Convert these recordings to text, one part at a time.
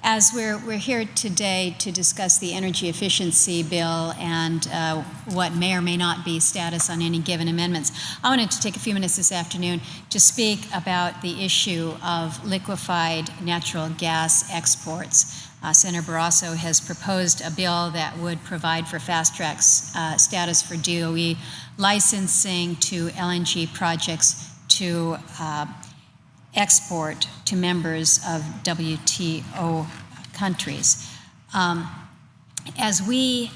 As we're here today to discuss the energy efficiency bill and what may or may not be status on any given amendments, I wanted to take a few minutes this afternoon to speak about the issue of liquefied natural gas exports. Senator Barrasso has proposed a bill that would provide for fast-track status for DOE licensing to LNG projects to export to members of WTO countries. As we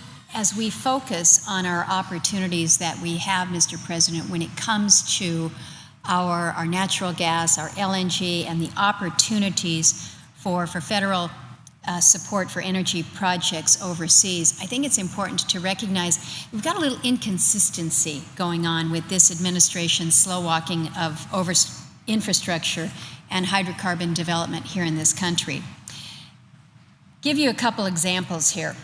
focus on our opportunities that we have, Mr. President, when it comes to our natural gas, our LNG, and the opportunities for federal support for energy projects overseas, I think it's important to recognize we've got a little inconsistency going on with this administration's slow walking of infrastructure and hydrocarbon development here in this country. Give you a couple examples here.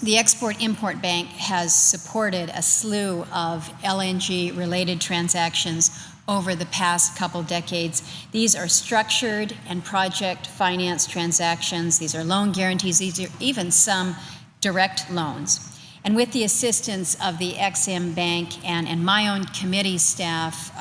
The Export-Import Bank has supported a slew of LNG-related transactions over the past couple decades. These are structured and project finance transactions. These are loan guarantees. These are even some direct loans. And with the assistance of the Ex-Im Bank and my own committee staff,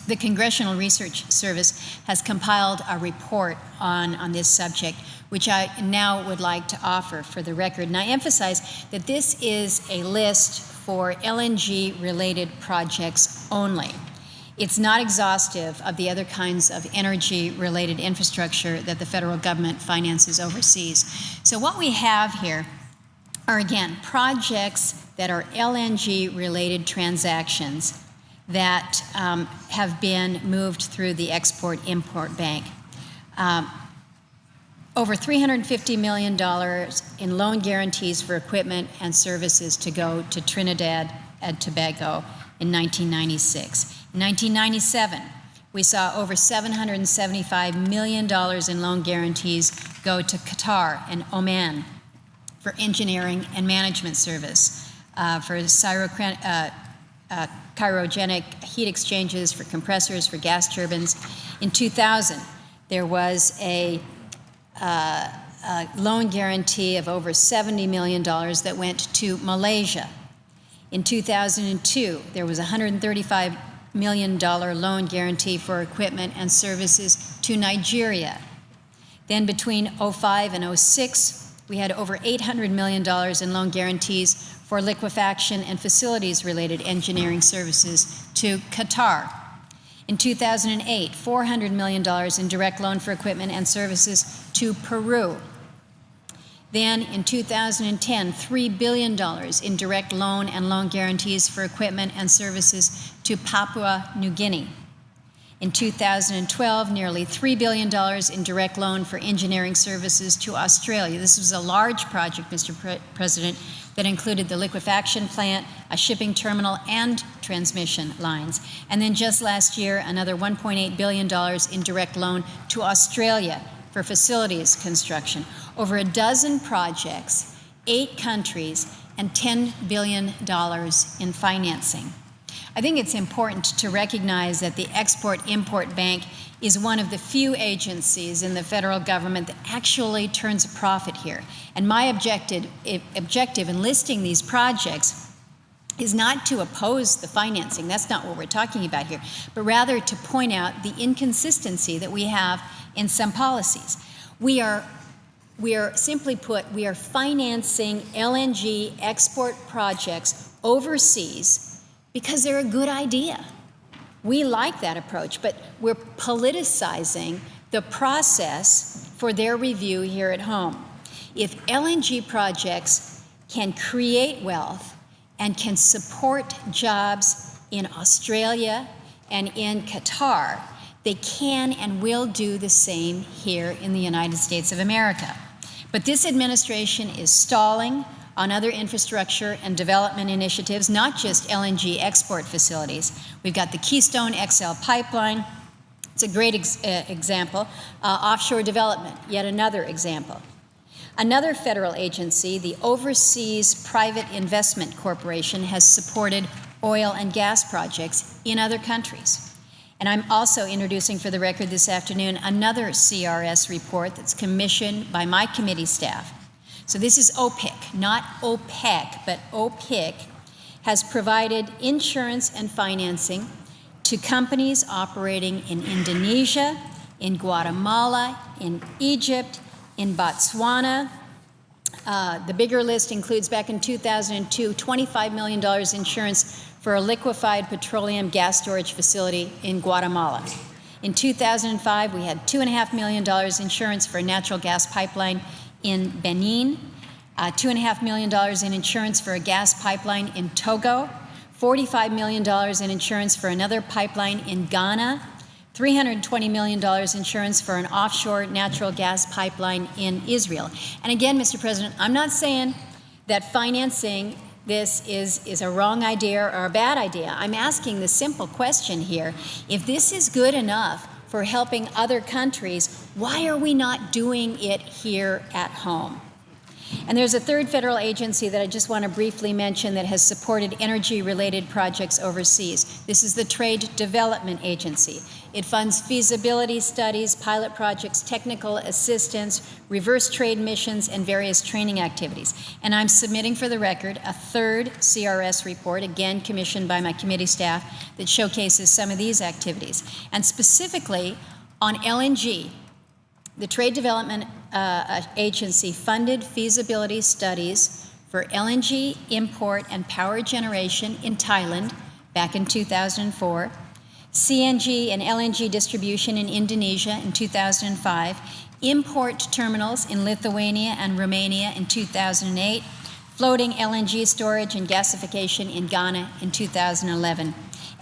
the Congressional Research Service has compiled a report on this subject, which I now would like to offer for the record. And I emphasize that this is a list for LNG-related projects only. It's not exhaustive of the other kinds of energy-related infrastructure that the federal government finances overseas. So what we have here are, again, projects that are LNG-related transactions that have been moved through the Export-Import Bank. Over $350 million in loan guarantees for equipment and services to go to Trinidad and Tobago in 1996. In 1997, we saw over $775 million in loan guarantees go to Qatar and Oman for engineering and management service, for cryogenic heat exchangers, for compressors, for gas turbines. In 2000, there was a loan guarantee of over $70 million that went to Malaysia. In 2002, there was a $135 million loan guarantee for equipment and services to Nigeria. Then between 2005 and 2006, we had over $800 million in loan guarantees for liquefaction and facilities-related engineering services to Qatar. In 2008, $400 million in direct loan for equipment and services to Peru. Then in 2010, $3 billion in direct loan and loan guarantees for equipment and services to Papua New Guinea. In 2012, nearly $3 billion in direct loan for engineering services to Australia. This was a large project, Mr. President, that included the liquefaction plant, a shipping terminal, and transmission lines. And then just last year, another $1.8 billion in direct loan to Australia for facilities construction. Over a dozen projects, 8 countries, and $10 billion in financing. I think it's important to recognize that the Export-Import Bank is one of the few agencies in the federal government that actually turns a profit here. And my objective in listing these projects is not to oppose the financing, that's not what we're talking about here, but rather to point out the inconsistency that we have in some policies. We are simply put, we are financing LNG export projects overseas because they're a good idea. We like that approach, but we're politicizing the process for their review here at home. If LNG projects can create wealth and can support jobs in Australia and in Qatar, they can and will do the same here in the United States of America. But this administration is stalling on other infrastructure and development initiatives, not just LNG export facilities. We've got the Keystone XL pipeline. It's a great example. Offshore development, yet another example. Another federal agency, the Overseas Private Investment Corporation, has supported oil and gas projects in other countries. And I'm also introducing for the record this afternoon another CRS report that's commissioned by my committee staff. So this is OPIC, not OPEC, but OPIC has provided insurance and financing to companies operating in Indonesia, in Guatemala, in Egypt, in Botswana. The bigger list includes, back in 2002, $25 million insurance for a liquefied petroleum gas storage facility in Guatemala. In 2005, we had $2.5 million insurance for a natural gas pipeline in Benin, $2.5 million in insurance for a gas pipeline in Togo, $45 million in insurance for another pipeline in Ghana, $320 million insurance for an offshore natural gas pipeline in Israel. And again, Mr. President, I'm not saying that financing this is a wrong idea or a bad idea. I'm asking the simple question here: if this is good enough for helping other countries, why are we not doing it here at home? And there's a third federal agency that I just want to briefly mention that has supported energy-related projects overseas. This is the Trade Development Agency. It funds feasibility studies, pilot projects, technical assistance, reverse trade missions, and various training activities. And I'm submitting for the record a third CRS report, again commissioned by my committee staff, that showcases some of these activities. And specifically on LNG, the Trade Development Agency funded feasibility studies for LNG import and power generation in Thailand back in 2004, CNG and LNG distribution in Indonesia in 2005, import terminals in Lithuania and Romania in 2008, floating LNG storage and gasification in Ghana in 2011,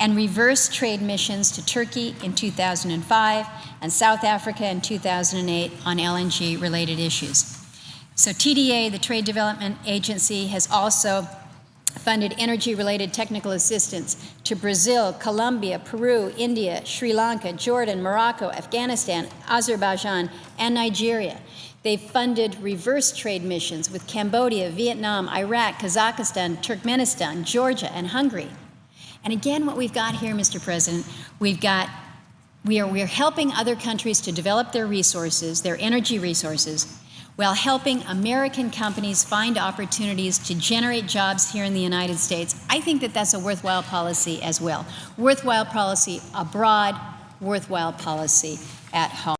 and reverse trade missions to Turkey in 2005 and South Africa in 2008 on LNG-related issues. So TDA, the Trade Development Agency, has also funded energy-related technical assistance to Brazil, Colombia, Peru, India, Sri Lanka, Jordan, Morocco, Afghanistan, Azerbaijan, and Nigeria. They've funded reverse trade missions with Cambodia, Vietnam, Iraq, Kazakhstan, Turkmenistan, Georgia, and Hungary. And again, what we've got here, Mr. President, we are helping other countries to develop their resources, their energy resources, while helping American companies find opportunities to generate jobs here in the United States. I think that that's a worthwhile policy as well. Worthwhile policy abroad, worthwhile policy at home.